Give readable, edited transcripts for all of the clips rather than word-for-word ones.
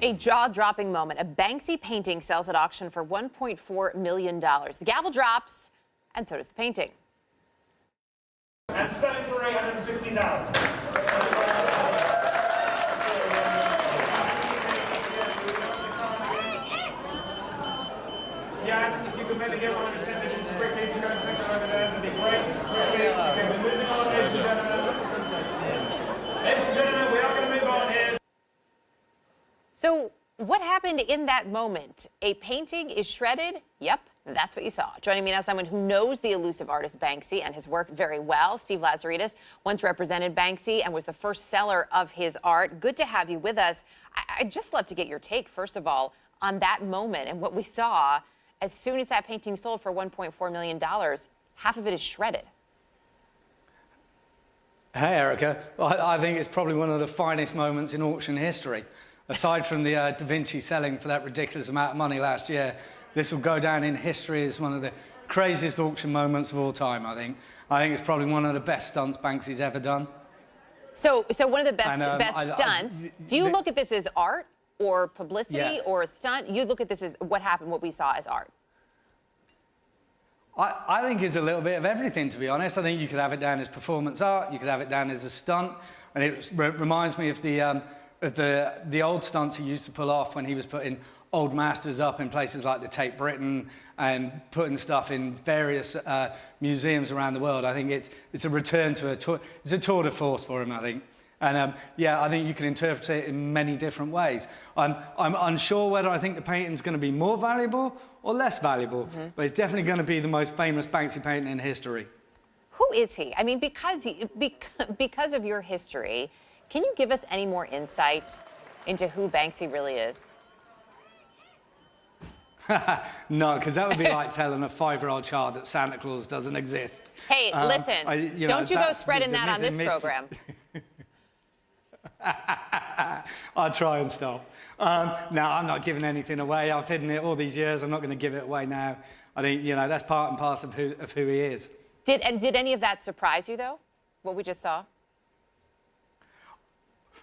A jaw-dropping moment. A Banksy painting sells at auction for $1.4 million. The gavel drops, and so does the painting. And selling for $860,000. Yeah, if you could maybe get one of the technicians quickly to go and take it over there, that'd be great. Quickly. Okay, we're moving on, ladies and gentlemen. Ladies and gentlemen, we are going to move on here. So what happened in that moment? A painting is shredded? Yep, that's what you saw. Joining me now, someone who knows the elusive artist Banksy and his work very well. Steve Lazaridis once represented Banksy and was the first seller of his art. Good to have you with us. I'd just love to get your take, first of all, on that moment and what we saw. As soon as that painting sold for $1.4 million, half of it is shredded. Hey, Erica. Well, I think it's probably one of the finest moments in auction history. Aside from the Da Vinci selling for that ridiculous amount of money last year, this will go down in history as one of the craziest auction moments of all time, I think. I think it's probably one of the best stunts Banksy's ever done. So one of the best stunts. Do you look at this as art or publicity or a stunt? You look at this as what happened, what we saw as art. I think it's a little bit of everything, to be honest. I think you could have it down as performance art, you could have it down as a stunt, and it reminds me of the old stunts he used to pull off when he was putting old masters up in places like the Tate Britain and putting stuff in various museums around the world. I think it's a return to it's a tour de force for him, I think. And yeah, I think you can interpret it in many different ways. I'm unsure whether I think the painting's going to be more valuable or less valuable, but it's definitely going to be the most famous Banksy painting in history. Who is he? I mean, because of your history, can you give us any more insight into who Banksy really is? No, because that would be like telling a 5-year-old child that Santa Claus doesn't exist. Hey, listen, don't you go spreading that on this program. I'll try and stop. No, I'm not giving anything away. I've hidden it all these years. I'm not going to give it away now. I think, that's part and parcel of who he is. Did any of that surprise you, though, what we just saw?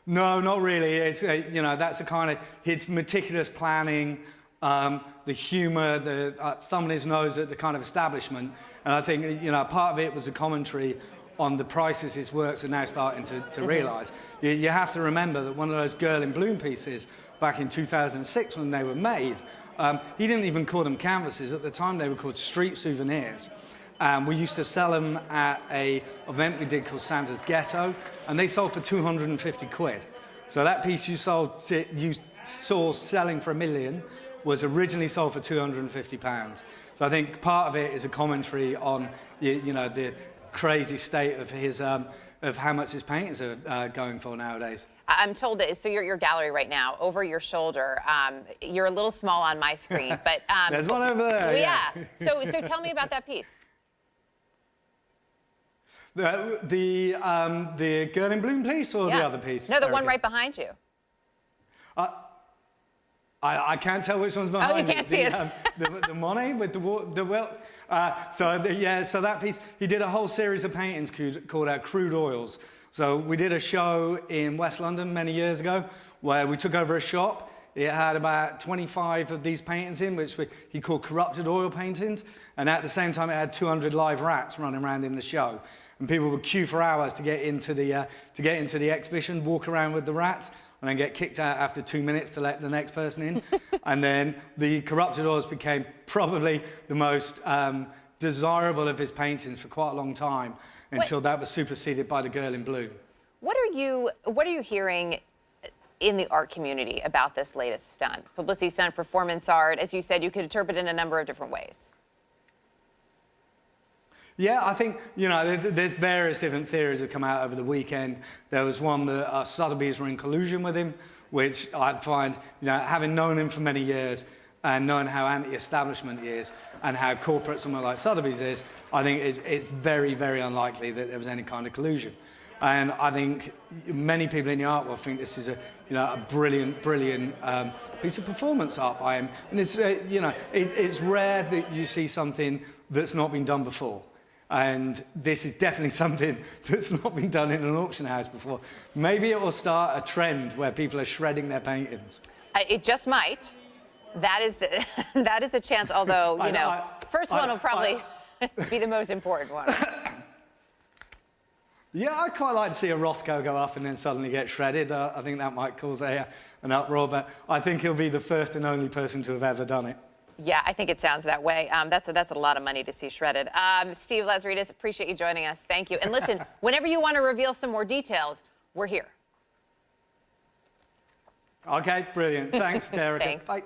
No, not really. It's, that's the kind of his meticulous planning, the humour, the thumb in his nose at the kind of establishment. And I think, part of it was a commentary on the prices his works are now starting to realise. You have to remember that one of those Girl in Bloom pieces back in 2006 when they were made, he didn't even call them canvases. At the time they were called street souvenirs. We used to sell them at an event we did called Santa's Ghetto, and they sold for 250 quid. So that piece you saw selling for $1 million was originally sold for £250. So I think part of it is a commentary on the crazy state of his of how much his paintings are going for nowadays. I'm told that, so you're at your gallery right now, over your shoulder. You're a little small on my screen, but there's one over there. Well, yeah. So tell me about that piece. The Girl in Bloom piece or the other piece? No, the one right behind you. I can't tell which one's behind me. Oh, you can't see it. The Monet with the well. So that piece, he did a whole series of paintings called Crude Oils. So we did a show in West London many years ago where we took over a shop. It had about 25 of these paintings in, which he called corrupted oil paintings. And at the same time, it had 200 live rats running around in the show. And people would queue for hours to get into the exhibition, walk around with the rats, and then get kicked out after 2 minutes to let the next person in. And then the corrupted oils became probably the most desirable of his paintings for quite a long time until that was superseded by the Girl in Bloom. What are you hearing in the art community about this latest stunt? Publicity stunt, performance art, as you said, you could interpret it in a number of different ways. Yeah, I think, there's various different theories that come out over the weekend. There was one that Sotheby's were in collusion with him, which I find, having known him for many years and knowing how anti-establishment he is and how corporate someone like Sotheby's is, I think it's very, very unlikely that there was any kind of collusion. And I think many people in the art world think this is a brilliant piece of performance art by him. And it's, it's rare that you see something that's not been done before. And this is definitely something that's not been done in an auction house before. Maybe it will start a trend where people are shredding their paintings. It just might. That is that is a chance. Although first one will probably be the most important one. Yeah, I'd quite like to see a Rothko go up and then suddenly get shredded. I think that might cause an uproar, but I think he'll be the first and only person to have ever done it. Yeah, I think it sounds that way. That's a lot of money to see shredded. Steve Lazaridis, appreciate you joining us. Thank you. And listen, whenever you want to reveal some more details, we're here. Okay, brilliant. Thanks, Derek. Thanks. Bye.